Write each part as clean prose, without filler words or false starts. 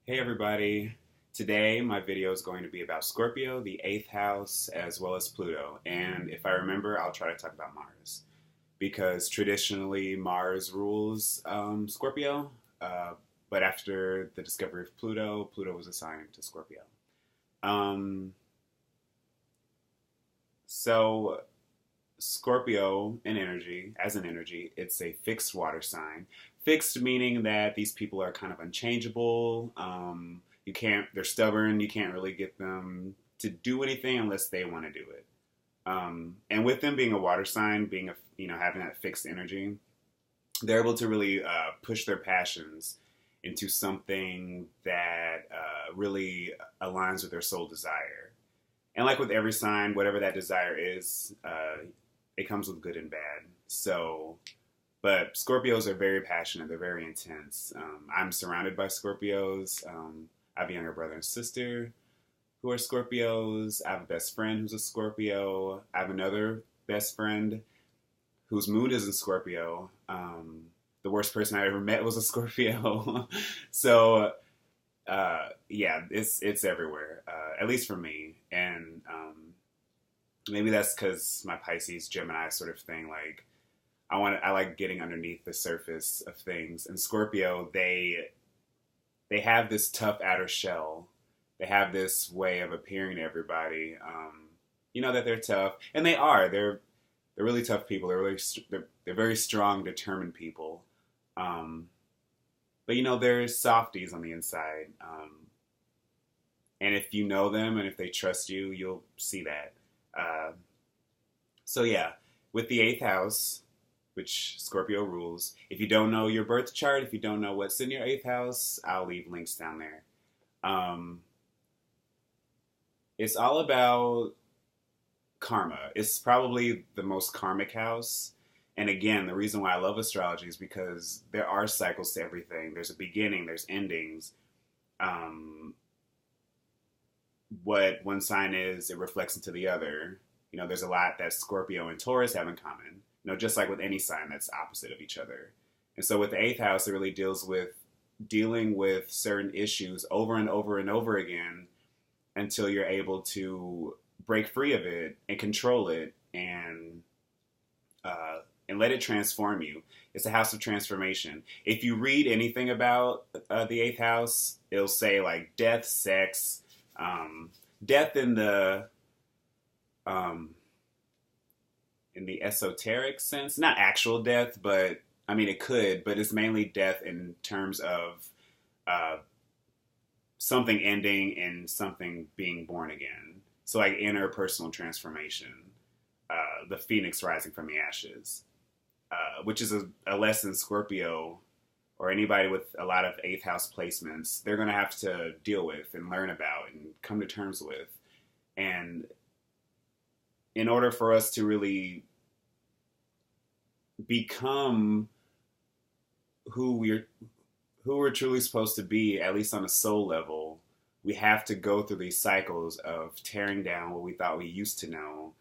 Hey everybody. Today my video is going to be about Scorpio, the 8th house, as well as Pluto. And if I remember, I'll try to talk about Mars. Because traditionally Mars rules Scorpio, but after the discovery of Pluto, Pluto was assigned to Scorpio. Um, so Scorpio in energy, as an energy, it's a fixed water sign. Fixed meaning that these people are kind of unchangeable. They're stubborn. You can't really get them to do anything unless they want to do it. And with them being a water sign, having that fixed energy, they're able to really push their passions into something that really aligns with their soul desire. And like with every sign, whatever that desire is, it comes with good and bad. But Scorpios are very passionate. They're very intense. I'm surrounded by Scorpios. I have a younger brother and sister who are Scorpios. I have a best friend who's a Scorpio. I have another best friend whose moon is in Scorpio. The worst person I ever met was a Scorpio. Yeah, it's everywhere, at least for me. And maybe that's because my Pisces Gemini sort of thing. Like I like getting underneath the surface of things. And Scorpio, they have this tough outer shell. They have this way of appearing to everybody. That they're tough, and they are. They're really tough people. They're very strong, determined people. But there's softies on the inside. And if you know them and if they trust you, you'll see that. With the 8th house, which Scorpio rules, if you don't know your birth chart, if you don't know what's in your 8th house, I'll leave links down there. It's all about karma. It's probably the most karmic house. And again, the reason why I love astrology is because there are cycles to everything. There's a beginning, there's endings. What one sign is, it reflects into the other. There's a lot that Scorpio and Taurus have in common. Just like with any sign that's opposite of each other. And so with the 8th house, it really deals with dealing with certain issues over and over and over again until you're able to break free of it and control it and let it transform you. It's a house of transformation. If you read anything about the 8th house, it'll say like death, sex, death in the esoteric sense, not actual death, but it could, but it's mainly death in terms of something ending and something being born again. So like interpersonal transformation, the phoenix rising from the ashes, which is a lesson Scorpio or anybody with a lot of 8th house placements, they're going to have to deal with and learn about and come to terms with. And in order for us to really become who we're truly supposed to be, at least on a soul level, we have to go through these cycles of tearing down what we thought we used to know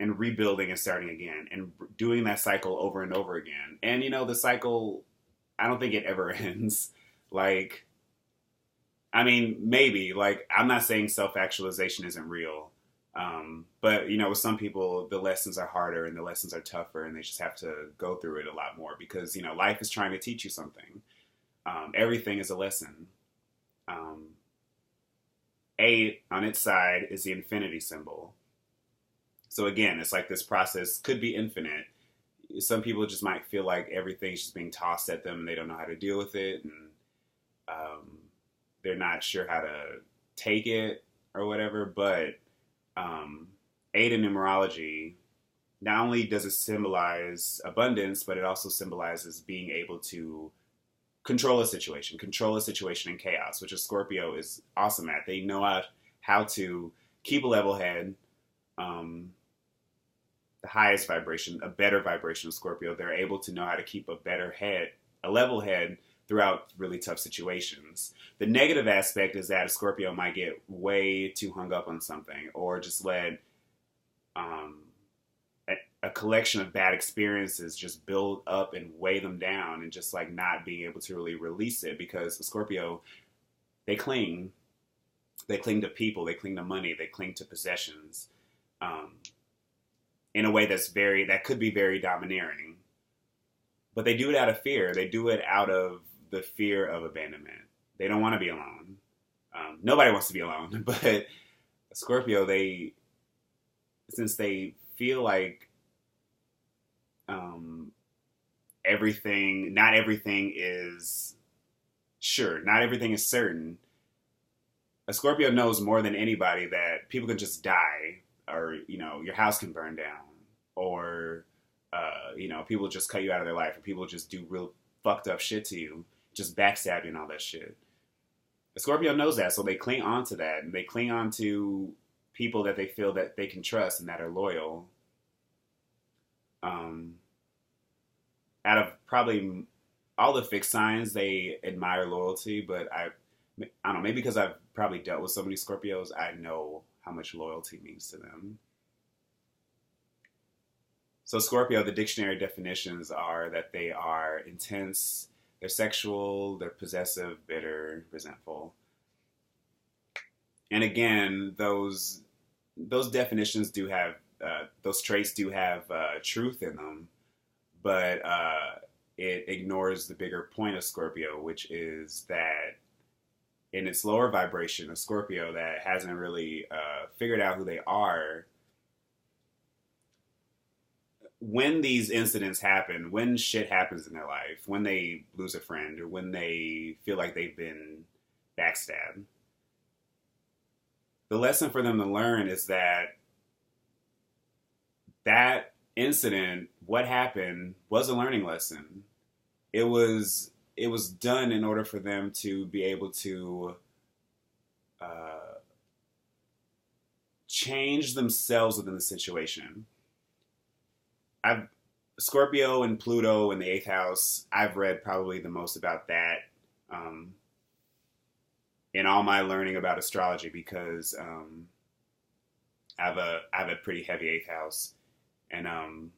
and rebuilding and starting again and doing that cycle over and over again. And the cycle, I don't think it ever ends. Maybe, I'm not saying self-actualization isn't real. But with some people, the lessons are harder and the lessons are tougher and they just have to go through it a lot more because, life is trying to teach you something. Everything is a lesson. 8 on its side is the infinity symbol. So again, it's like this process could be infinite. Some people just might feel like everything's just being tossed at them and they don't know how to deal with it. And they're not sure how to take it or whatever, but 8 in numerology, not only does it symbolize abundance, but it also symbolizes being able to control a situation in chaos, which a Scorpio is awesome at. They know how to keep a level head, the highest vibration, a better vibration of Scorpio. They're able to know how to keep a level head throughout really tough situations. The negative aspect is that a Scorpio might get way too hung up on something or just let a collection of bad experiences just build up and weigh them down and just like not being able to really release it because Scorpio, they cling. They cling to people. They cling to money. They cling to possessions, um, in a way that could be very domineering. But they do it out of fear. They do it out of the fear of abandonment. They don't want to be alone. Nobody wants to be alone. But Scorpio, since they feel like not everything is sure, not everything is certain. A Scorpio knows more than anybody that people can just die, or your house can burn down, or people just cut you out of their life, or people just do real fucked up shit to you, just backstab you and all that shit. A Scorpio knows that, so they cling on to that, and they cling on to people that they feel that they can trust and that are loyal. Out of probably all the fixed signs, they admire loyalty, but I don't know, maybe because I've probably dealt with so many Scorpios, I know how much loyalty means to them. So Scorpio, the dictionary definitions are that they are intense, they're sexual, they're possessive, bitter, resentful. And again, those definitions do have, those traits do have truth in them, but it ignores the bigger point of Scorpio, which is that in its lower vibration, a Scorpio that hasn't really figured out who they are, when these incidents happen, when shit happens in their life, when they lose a friend, or when they feel like they've been backstabbed, the lesson for them to learn is that incident, what happened, was a learning lesson. It was done in order for them to be able to change themselves within the situation. Scorpio and Pluto in the 8th house, I've read probably the most about that in all my learning about astrology, because I have a pretty heavy 8th house. And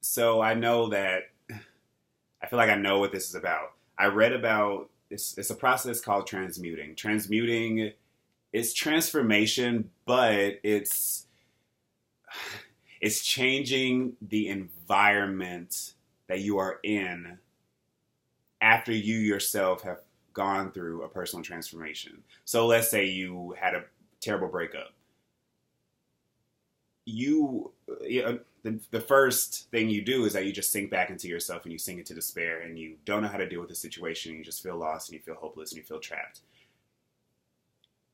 so I know that, I feel like I know what this is about. I read about, it's a process called transmuting. Transmuting is transformation, but it's changing the environment that you are in after you yourself have gone through a personal transformation. So let's say you had a terrible breakup. The first thing you do is that you just sink back into yourself and you sink into despair, and you don't know how to deal with the situation, and you just feel lost and you feel hopeless and you feel trapped.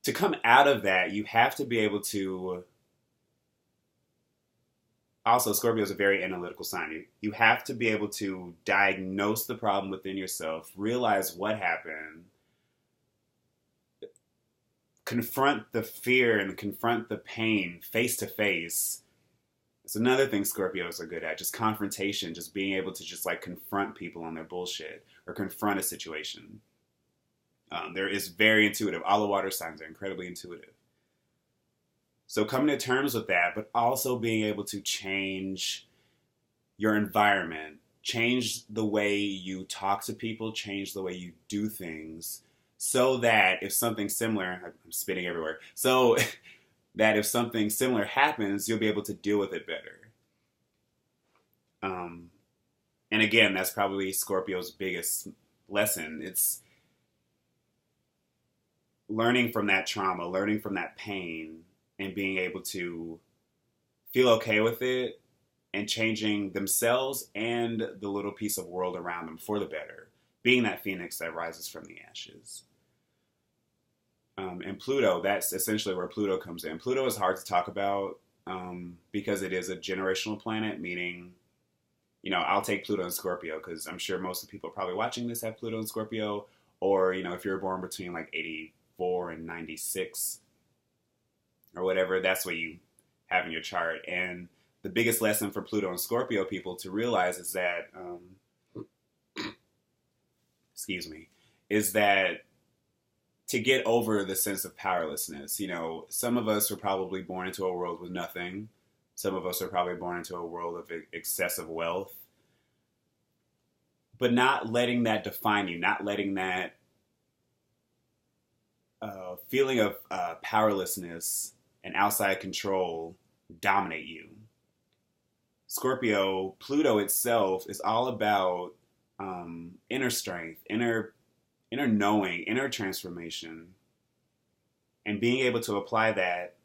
To come out of that, you have to be able to... Also, Scorpio is a very analytical sign. You have to be able to diagnose the problem within yourself, realize what happened, confront the fear and confront the pain face to face. It's another thing Scorpios are good at, just confrontation, just being able to just like confront people on their bullshit or confront a situation. There is very intuitive. All the water signs are incredibly intuitive. So coming to terms with that, but also being able to change your environment, change the way you talk to people, change the way you do things, so that if something similar, I'm spitting everywhere, so that if something similar happens, you'll be able to deal with it better. And again, that's probably Scorpio's biggest lesson. It's learning from that trauma, learning from that pain, and being able to feel okay with it and changing themselves and the little piece of world around them for the better. Being that phoenix that rises from the ashes. And Pluto, that's essentially where Pluto comes in. Pluto is hard to talk about because it is a generational planet, meaning, I'll take Pluto and Scorpio because I'm sure most of the people probably watching this have Pluto and Scorpio, or, if you're born between like 84 and 96 or whatever, that's what you have in your chart. And the biggest lesson for Pluto and Scorpio people to realize is that, is that to get over the sense of powerlessness. Some of us were probably born into a world with nothing. Some of us are probably born into a world of excessive wealth. but not letting that define you, not letting that feeling of powerlessness and outside control dominate you. Scorpio, Pluto itself is all about inner strength, inner knowing, inner transformation, and being able to apply that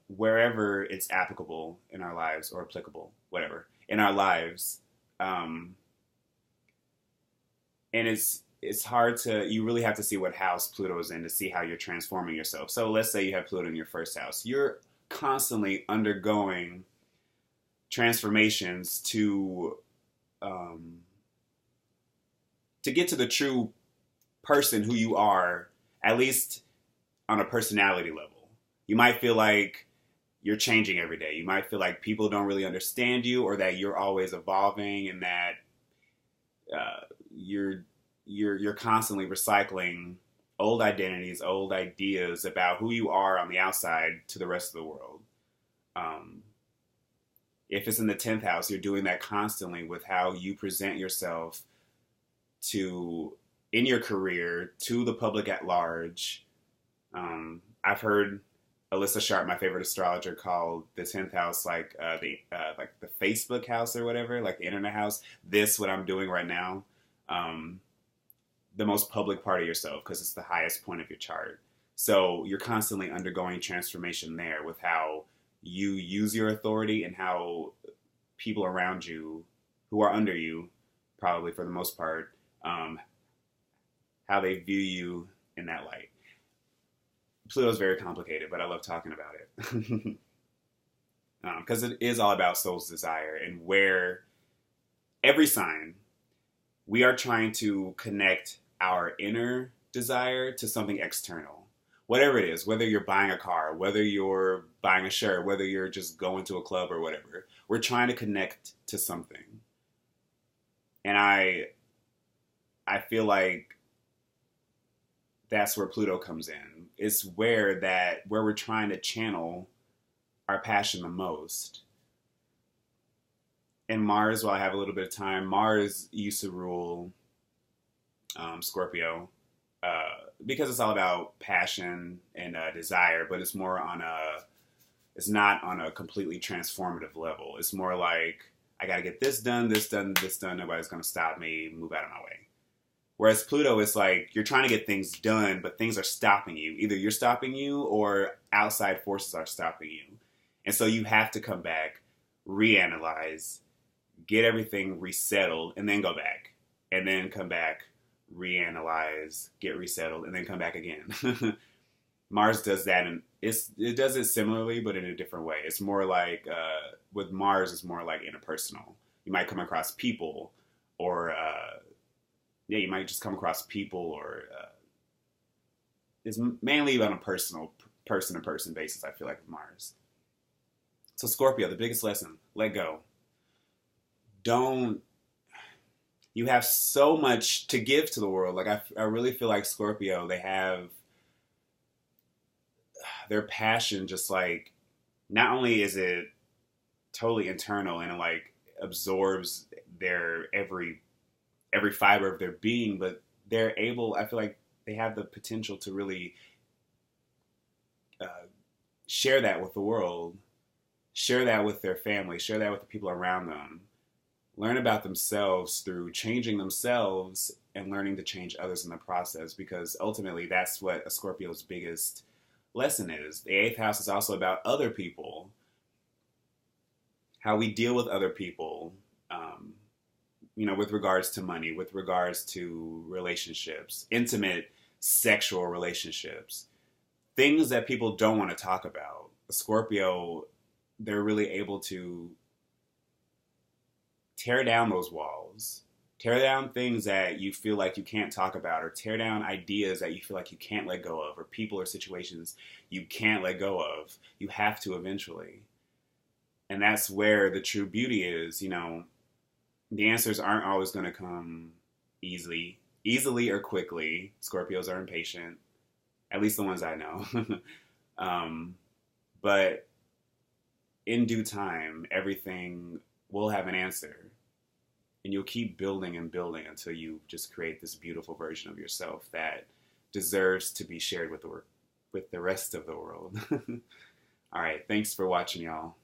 wherever it's applicable in our lives, or applicable, whatever, in our lives. And it's hard to, you really have to see what house Pluto is in to see how you're transforming yourself. So let's say you have Pluto in your first house. You're constantly undergoing transformations to get to the true person who you are, at least on a personality level. You might feel like you're changing every day. You might feel like people don't really understand you, or that you're always evolving, and that you're constantly recycling old identities, old ideas about who you are on the outside to the rest of the world. If it's in the 10th house, you're doing that constantly with how you present yourself in your career, to the public at large. I've heard Alyssa Sharp, my favorite astrologer, called the 10th house like the Facebook house or whatever, like the internet house. This, what I'm doing right now, the most public part of yourself, because it's the highest point of your chart. So you're constantly undergoing transformation there with how you use your authority, and how people around you, who are under you, probably for the most part, how they view you in that light. Pluto's very complicated, but I love talking about it. Because it is all about soul's desire, and where every sign, we are trying to connect our inner desire to something external. Whatever it is, whether you're buying a car, whether you're buying a shirt, whether you're just going to a club or whatever, we're trying to connect to something. And I feel like that's where Pluto comes in. It's where we're trying to channel our passion the most. And Mars, while I have a little bit of time, Mars used to rule Scorpio, because it's all about passion and desire, but it's not on a completely transformative level. It's more like, I got to get this done, this done, this done. Nobody's going to stop me. Move out of my way. Whereas Pluto is like, you're trying to get things done, but things are stopping you. Either you're stopping you, or outside forces are stopping you. And so you have to come back, reanalyze, get everything resettled, and then go back. And then come back, reanalyze, get resettled, and then come back again. Mars does that, and it does it similarly, but in a different way. It's more like, with Mars, it's more like interpersonal. You might come across people, or you might just come across people, or it's mainly on a person-to-person basis, I feel like, with Mars. So Scorpio, the biggest lesson, let go. You have so much to give to the world. Like, I really feel like Scorpio, they have their passion, just like, not only is it totally internal and it like absorbs their every fiber of their being, but they're able, I feel like they have the potential to really share that with the world, share that with their family, share that with the people around them, learn about themselves through changing themselves and learning to change others in the process, because ultimately that's what a Scorpio's biggest lesson is. The 8th house is also about other people, how we deal with other people, with regards to money, with regards to relationships, intimate sexual relationships, things that people don't want to talk about. A Scorpio, they're really able to tear down those walls, tear down things that you feel like you can't talk about, or tear down ideas that you feel like you can't let go of, or people or situations you can't let go of. You have to eventually. And that's where the true beauty is. The answers aren't always going to come easily or quickly. Scorpios are impatient, at least the ones I know. But in due time, everything will have an answer. and you'll keep building and building until you just create this beautiful version of yourself that deserves to be shared with the rest of the world. All right, thanks for watching, y'all.